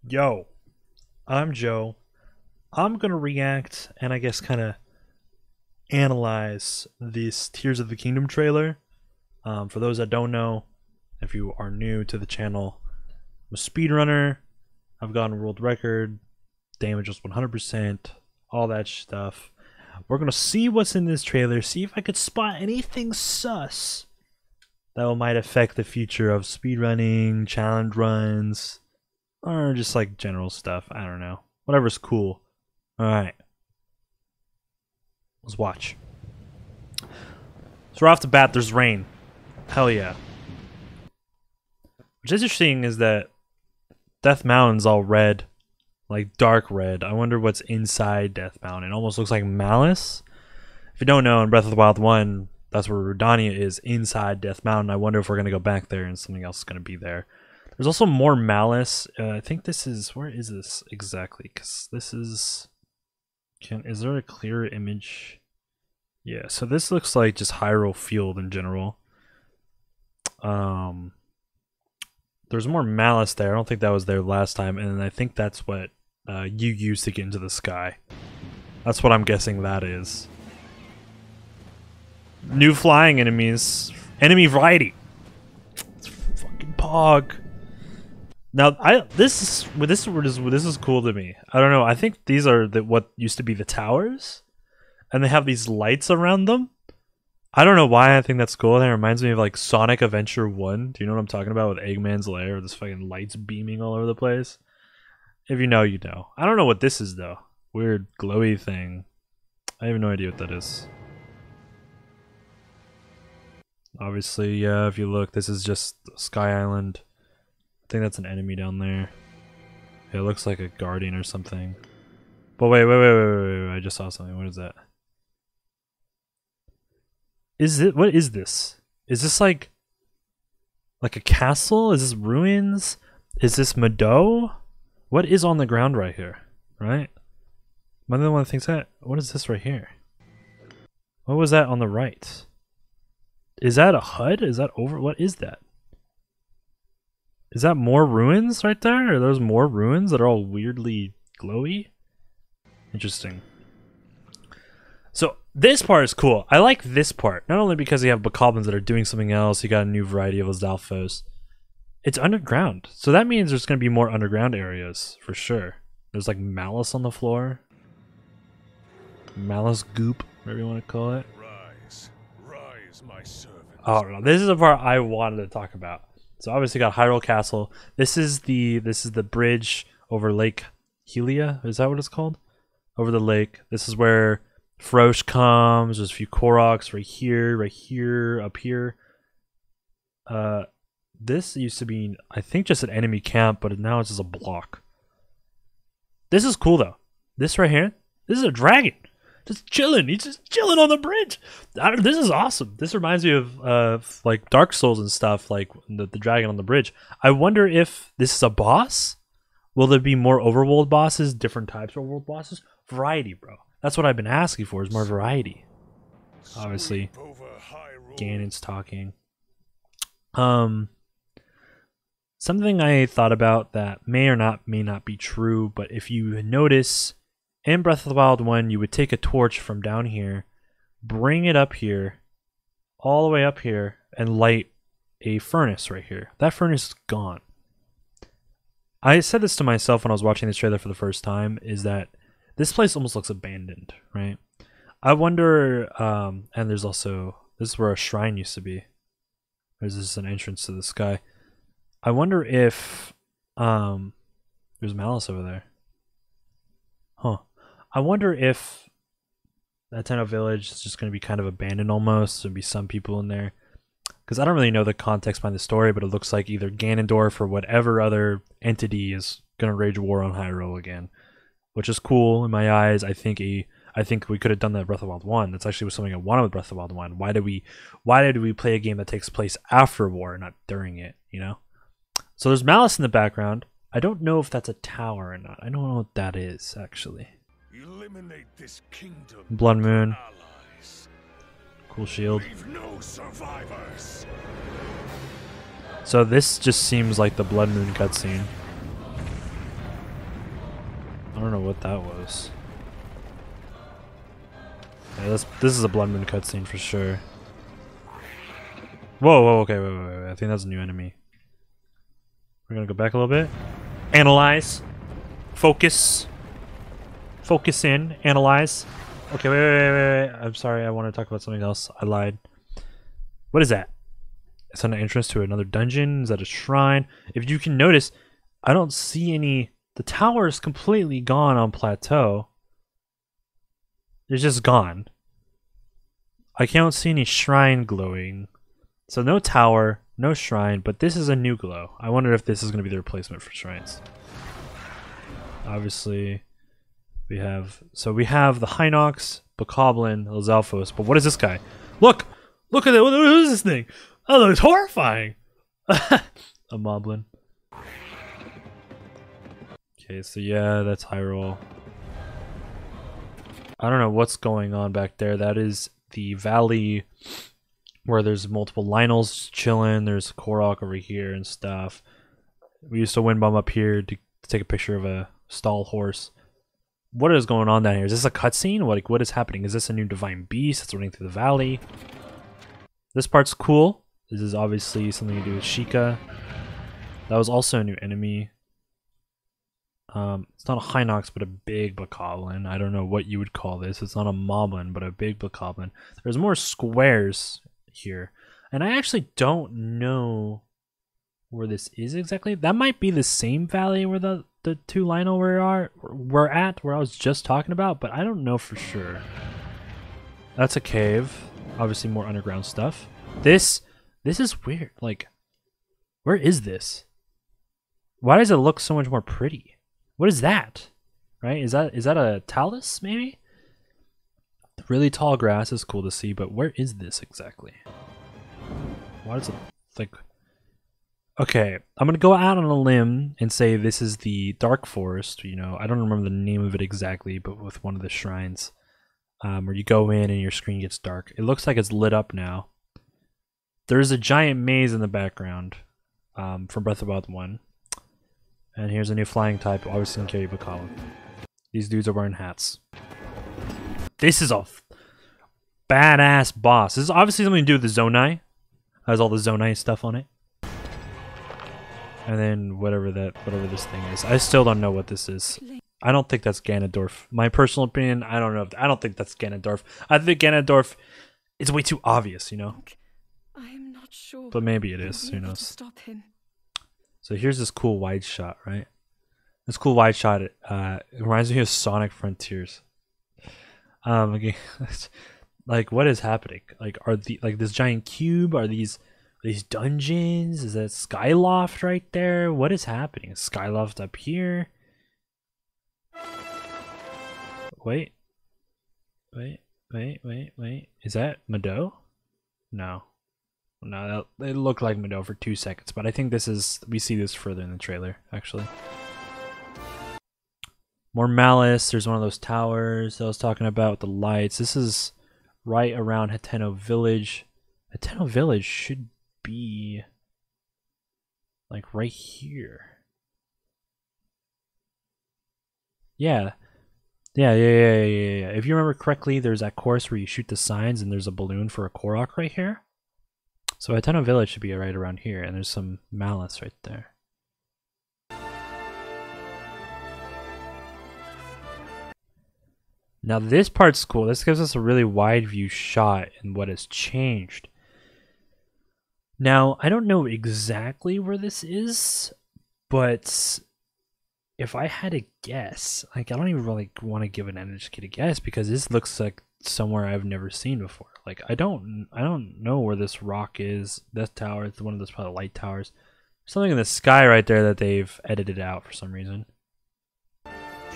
Yo, I'm Joe. I'm gonna react and I guess kind of analyze this Tears of the Kingdom trailer. For those that don't know, if you are new to the channel, I'm a speedrunner. I've gotten a world record, damage was 100%, all that stuff. We're gonna see what's in this trailer, see if I could spot anything sus that might affect the future of speedrunning, challenge runs, or just like general stuff. I don't know. Whatever's cool. Alright. Let's watch. So right off the bat, there's rain. Hell yeah. What's interesting is that Death Mountain's all red. Like dark red. I wonder what's inside Death Mountain. It almost looks like Malice. If you don't know, in Breath of the Wild 1, that's where Rudania is, inside Death Mountain. I wonder if we're going to go back there and something else is going to be there. There's also more Malice. I think this is... Where is this exactly? Because this is... Is there a clearer image? Yeah, so this looks like just Hyrule Field in general. There's more Malice there. I don't think that was there last time. And I think that's what you use to get into the sky. That's what I'm guessing that is. New flying enemies. Enemy variety. It's fucking Pog. Now, this is cool to me. I don't know. I think these are what used to be the towers, and they have these lights around them. I don't know why I think that's cool. That reminds me of like Sonic Adventure 1. Do you know what I'm talking about with Eggman's lair? This fucking lights beaming all over the place. If you know, you know. I don't know what this is though. Weird glowy thing. I have no idea what that is. Obviously, yeah. If you look, this is just Sky Island. I think that's an enemy down there. It looks like a guardian or something. But wait, I just saw something. What is that? What is this? Is this like a castle? Is this ruins? Is this Meadow? What is on the ground right here? Right? Am I the one that thinks that? What is this right here? What was that on the right? Is that a HUD? Is that over? What is that? Is that more ruins right there? Are those more ruins that are all weirdly glowy? Interesting. So this part is cool. I like this part. Not only because you have bokoblins that are doing something else, you got a new variety of Lizalfos. It's underground. So that means there's going to be more underground areas, for sure. There's like Malice on the floor. Malice goop, whatever you want to call it. Rise, my servant. Oh, no, this is the part I wanted to talk about. So obviously got Hyrule Castle. This is the bridge over Lake Hylia. Is that what it's called? Over the lake. This is where Frosh comes. There's a few koroks right here, up here. This used to be, I think, just an enemy camp, but now it's just a block. This is cool though. This right here, this is a dragon. Just chilling. He's just chilling on the bridge. This is awesome. This reminds me of like Dark Souls and stuff, like the dragon on the bridge. I wonder if this is a boss. Will there be more overworld bosses, different types of overworld bosses? Variety, bro. That's what I've been asking for, is more variety. Obviously, Ganon's talking. Something I thought about that may not be true, but if you notice, in Breath of the Wild 1, you would take a torch from down here, bring it up here, all the way up here, and light a furnace right here. That furnace is gone. I said this to myself when I was watching this trailer for the first time, is that this place almost looks abandoned, right? I wonder, and there's also, this is where a shrine used to be. There's just an entrance to the sky. I wonder if, there's Malice over there. Huh. I wonder if that Tenno village is just going to be kind of abandoned almost. There'll be some people in there. Because I don't really know the context behind the story, but it looks like either Ganondorf or whatever other entity is going to rage war on Hyrule again. Which is cool in my eyes. I think we could have done that with Breath of the Wild 1. That's actually something I wanted with Breath of the Wild 1. Why did we play a game that takes place after war, not during it, you know? So there's Malice in the background. I don't know if that's a tower or not. I don't know what that is, actually. Eliminate this kingdom. Blood Moon. Allies. Cool shield. Leave no survivors. So this just seems like the Blood Moon cutscene. I don't know what that was. Yeah, this is a Blood Moon cutscene for sure. Whoa, okay, wait. I think that's a new enemy. We're gonna go back a little bit. Analyze. Focus. Focus in. Analyze. Okay, wait. I'm sorry, I want to talk about something else. I lied. What is that? Is that an entrance to another dungeon? Is that a shrine? If you can notice, I don't see any... The tower is completely gone on plateau. It's just gone. I can't see any shrine glowing. So no tower, no shrine, but this is a new glow. I wonder if this is going to be the replacement for shrines. Obviously, we have the Hinox, Bokoblin, Lizalfos, but what is this guy? Look at it! What is this thing? Oh, that looks horrifying. A Moblin. Okay, so yeah, that's Hyrule. I don't know what's going on back there. That is the valley where there's multiple Lynels chilling. There's a Korok over here and stuff. We used to wind bomb up here to take a picture of a stall horse. What is going on down here? Is this a cutscene? What is happening? Is this a new divine beast that's running through the valley? This part's cool. This is obviously something to do with Sheikah. That was also a new enemy. It's not a Hinox, but a big Bokoblin. I don't know what you would call this. It's not a Moblin, but a big Bokoblin. There's more squares here. And I actually don't know where this is exactly. That might be the same valley where the two Lynel were at, where I was just talking about, but I don't know for sure. That's a cave. Obviously more underground stuff. This is weird. Like, where is this? Why does it look so much more pretty? What is that? Right? Is that a talus maybe? Really tall grass is cool to see, but where is this exactly? Why does it like... Okay, I'm gonna go out on a limb and say this is the Dark Forest. You know, I don't remember the name of it exactly, but with one of the shrines, where you go in and your screen gets dark. It looks like it's lit up now. There's a giant maze in the background, from Breath of the Wild 1. And here's a new flying type, obviously in carry Bokoblin. These dudes are wearing hats. This is a badass boss. This is obviously something to do with the Zonai. Has all the Zonai stuff on it. And then whatever this thing is. I still don't know what this is. I don't think that's Ganondorf. My personal opinion, I don't know. I don't think that's Ganondorf. I think Ganondorf is way too obvious, you know? I'm not sure. But maybe it is, who knows. Stop him. So here's this cool wide shot, right? This cool wide shot, it reminds me of Sonic Frontiers. Okay. Like, what is happening? Like, are this giant cube? Are these dungeons? Is that Skyloft right there? What is happening? Is Skyloft up here? Wait. Is that Mado? No. No, it looked like Mado for 2 seconds, but I think we see this further in the trailer, actually. More Malice. There's one of those towers that I was talking about with the lights. This is right around Hateno Village. Hateno Village should be like right here. Yeah. If you remember correctly, there's that course where you shoot the signs and there's a balloon for a Korok right here. So Hateno Village should be right around here, and there's some Malice right there. Now this part's cool. This gives us a really wide view shot and what has changed. Now, I don't know exactly where this is, but if I had to guess, like, I don't even really want to give an uneducated guess because this looks like somewhere I've never seen before. Like, I don't know where this rock is. That tower, it's one of those probably light towers. Something in the sky right there that they've edited out for some reason.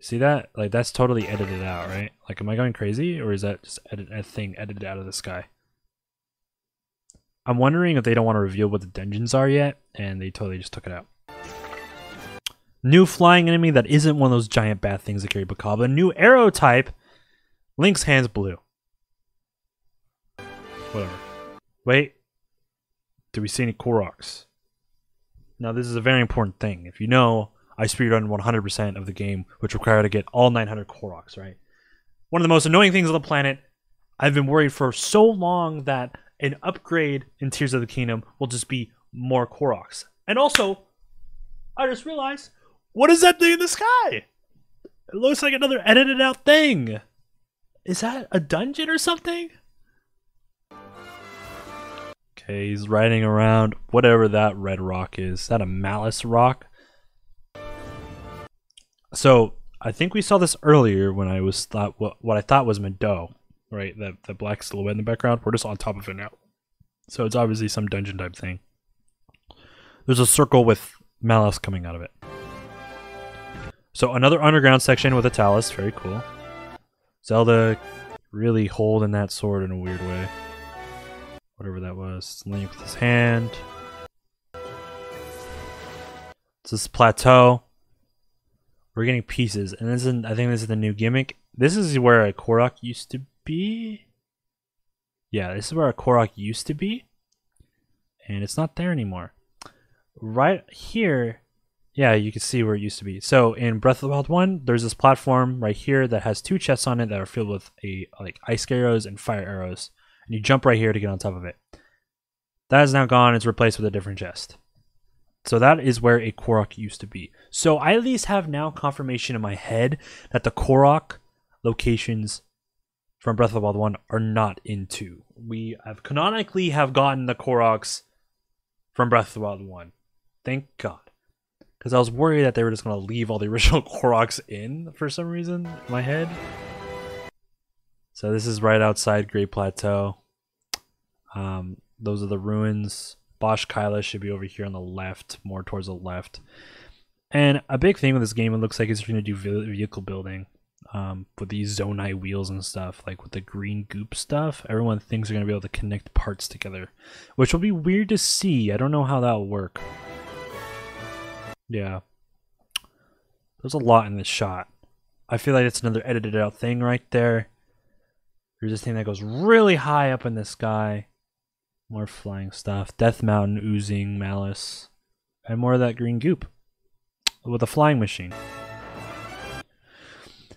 See that? Like, that's totally edited out, right? Like, am I going crazy, or is that just a thing edited out of the sky? I'm wondering if they don't want to reveal what the dungeons are yet, and they totally just took it out. New flying enemy that isn't one of those giant bad things that carry Bokoblin. New arrow type. Link's hands blue. Whatever. Wait. Do we see any Koroks? Now this is a very important thing. If you know, I speedrun 100% of the game, which required to get all 900 koroks, right? One of the most annoying things on the planet. I've been worried for so long that an upgrade in Tears of the Kingdom will just be more koroks. And also, I just realized, what is that thing in the sky? It looks like another edited out thing. Is that a dungeon or something? Okay, he's riding around whatever that red rock is. Is that a malice rock? So I think we saw this earlier when I was thought what I thought was Meadow, right? The black silhouette in the background. We're just on top of it now. So it's obviously some dungeon type thing. There's a circle with malice coming out of it. So another underground section with a talus. Very cool. Zelda really holding that sword in a weird way. Whatever that was. Link with his hand. It's this plateau. We're getting pieces. And this is, I think this is the new gimmick. This is where a korok used to be. Yeah, this is where a korok used to be. And it's not there anymore. Right here, yeah, you can see where it used to be. So in Breath of the Wild 1, there's this platform right here that has 2 chests on it that are filled with like ice arrows and fire arrows. And you jump right here to get on top of it. That is now gone. It's replaced with a different chest. So that is where a korok used to be. So I at least have now confirmation in my head that the korok locations from Breath of the Wild 1 are not in 2. We have canonically have gotten the koroks from Breath of the Wild 1. Thank God. Because I was worried that they were just going to leave all the original koroks in for some reason in my head. So this is right outside Great Plateau. Those are the ruins. Bosch Kyla should be over here on the left, more towards the left. And a big thing with this game, it looks like it's going to do vehicle building with these zonai wheels and stuff, like with the green goop stuff. Everyone thinks they're going to be able to connect parts together, which will be weird to see. I don't know how that will work. Yeah. There's a lot in this shot. I feel like it's another edited out thing right there. There's this thing that goes really high up in the sky. More flying stuff. Death Mountain oozing malice. And more of that green goop. With a flying machine.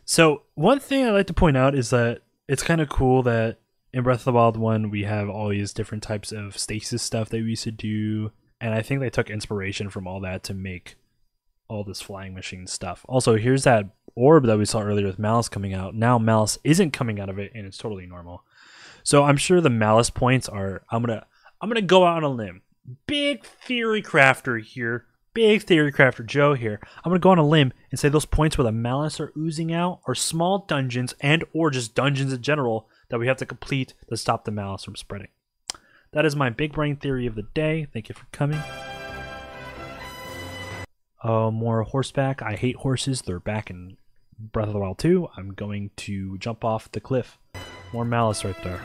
So, one thing I'd like to point out is that it's kind of cool that in Breath of the Wild 1 we have all these different types of stasis stuff that we used to do. And I think they took inspiration from all that to make all this flying machine stuff. Also, here's that orb that we saw earlier with Malice coming out. Now Malice isn't coming out of it, and it's totally normal. So I'm sure the Malice points are... I'm gonna go out on a limb. Big theory crafter here. Big theory crafter Joe here. I'm gonna go on a limb and say those points where the Malice are oozing out are small dungeons and or just dungeons in general that we have to complete to stop the Malice from spreading. That is my big brain theory of the day. Thank you for coming. More horseback. I hate horses. They're back in Breath of the Wild 2. I'm going to jump off the cliff. More Malice right there.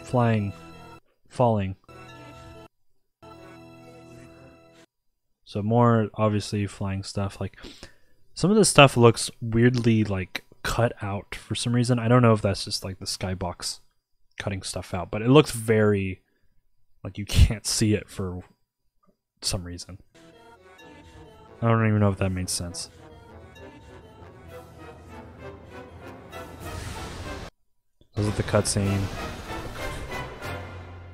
Flying. Falling. So more, obviously, flying stuff. Like, some of this stuff looks weirdly, like, cut out for some reason. I don't know if that's just, like, the skybox cutting stuff out. But it looks very, like, you can't see it for some reason. I don't even know if that makes sense. This is the cutscene.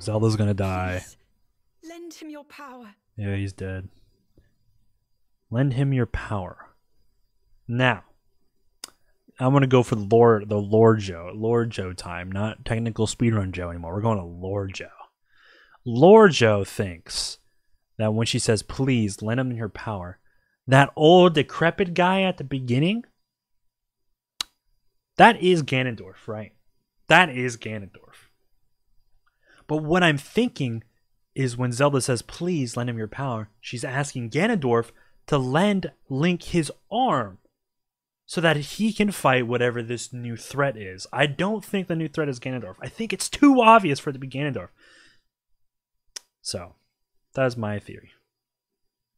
Zelda's gonna die. Please, lend him your power. Yeah, he's dead. Lend him your power. Now, I'm gonna go for the Lord Joe time, not technical speedrun Joe anymore. We're going to Lord Joe. Lord Joe thinks that when she says, please lend him your power, that old decrepit guy at the beginning, that is Ganondorf, right? That is Ganondorf. But what I'm thinking is when Zelda says, please lend him your power, she's asking Ganondorf to lend Link his arm so that he can fight whatever this new threat is. I don't think the new threat is Ganondorf. I think it's too obvious for it to be Ganondorf. So, that is my theory.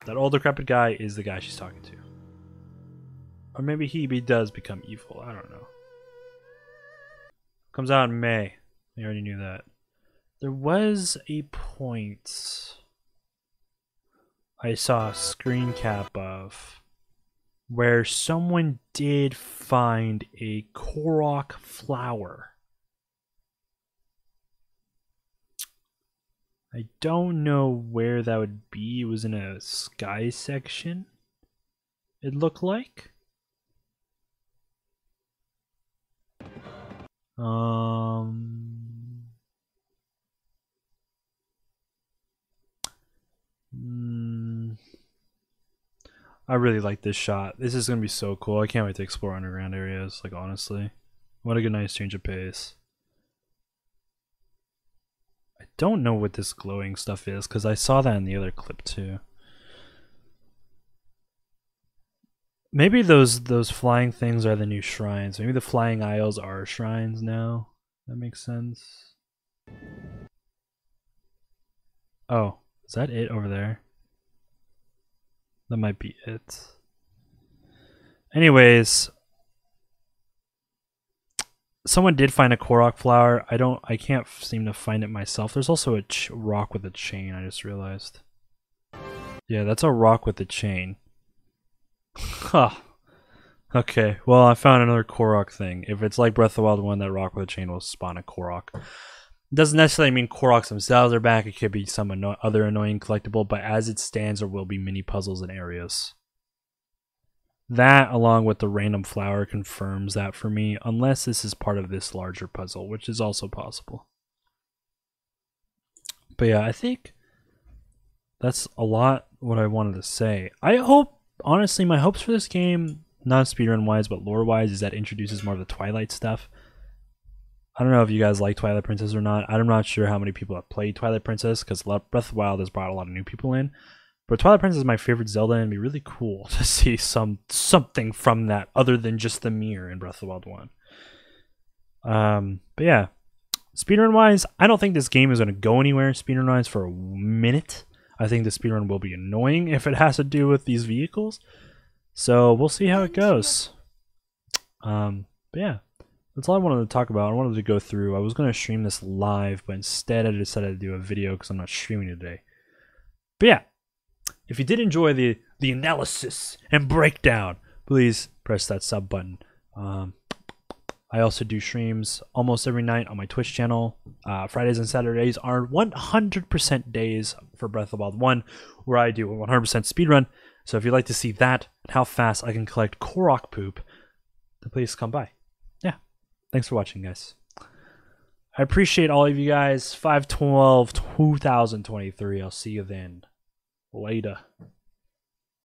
That old decrepit guy is the guy she's talking to. Or maybe he does become evil. I don't know. Comes out in May. I already knew that. There was a point. I saw a screen cap of where someone did find a korok flower. I don't know where that would be. It was in a sky section, it looked like. I really like this shot. This is going to be so cool. I can't wait to explore underground areas, like honestly. What a good nice change of pace. I don't know what this glowing stuff is because I saw that in the other clip too. Maybe those flying things are the new shrines. Maybe the flying isles are shrines now. That makes sense. Oh, is that it over there? That might be it. Anyways, someone did find a korok flower. I can't seem to find it myself. There's also a rock with a chain, I just realized. Yeah, that's a rock with a chain. Huh. Okay, well, I found another korok thing. If it's like Breath of the Wild 1, that rock with a chain will spawn a korok. It doesn't necessarily mean koroks themselves are back. It could be some other annoying collectible, but as it stands, there will be mini puzzles and areas. That, along with the random flower, confirms that for me, unless this is part of this larger puzzle, which is also possible. But yeah, I think that's a lot what I wanted to say. I hope, honestly, my hopes for this game, not speedrun-wise, but lore-wise, is that it introduces more of the Twilight stuff. I don't know if you guys like Twilight Princess or not. I'm not sure how many people have played Twilight Princess, because Breath of the Wild has brought a lot of new people in. But Twilight Princess is my favorite Zelda, and it'd be really cool to see something from that other than just the mirror in Breath of the Wild 1. But yeah, speedrun-wise, I don't think this game is going to go anywhere speedrun-wise for a minute. I think the speedrun will be annoying if it has to do with these vehicles. So we'll see how it goes. But yeah, that's all I wanted to talk about. I wanted to go through. I was going to stream this live, but instead I decided to do a video because I'm not streaming today. But yeah, if you did enjoy the analysis and breakdown, please press that sub button. I also do streams almost every night on my Twitch channel. Fridays and Saturdays are 100% days for Breath of the Wild 1, where I do a 100% speedrun. So if you'd like to see that, and how fast I can collect korok poop, then please come by. Yeah, thanks for watching, guys. I appreciate all of you guys. 5/12/2023. I'll see you then. Later.